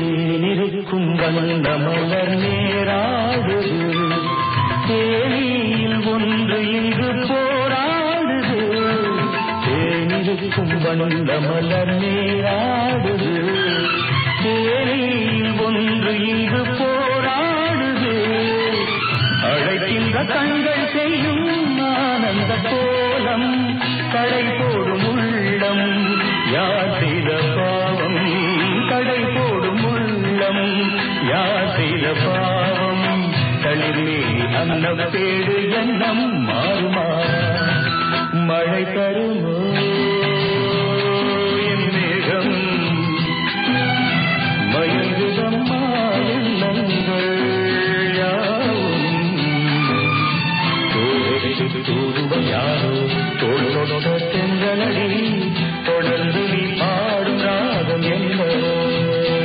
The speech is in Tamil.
தேனிருக்கும் வந்த மலர் நேராடுது, தேனியில் ஒன்று இங்கு போராடுது. தேனிருக்கும் வந்த மலர் நேராடுது, தேனியில் ஒன்று இங்கு போராடுது. அழைக்கின்ற கண்கள் செய்யும் ஆனந்த கோலம், கடை போடும் உள்ளம் யார் செய்த பாவம், கடை போடும் உள்ளம் யார் செய்த பாவம். தளிர்மேனி அன்னப்பேடு எண்ணம் மாறுமா, மழை தருமோ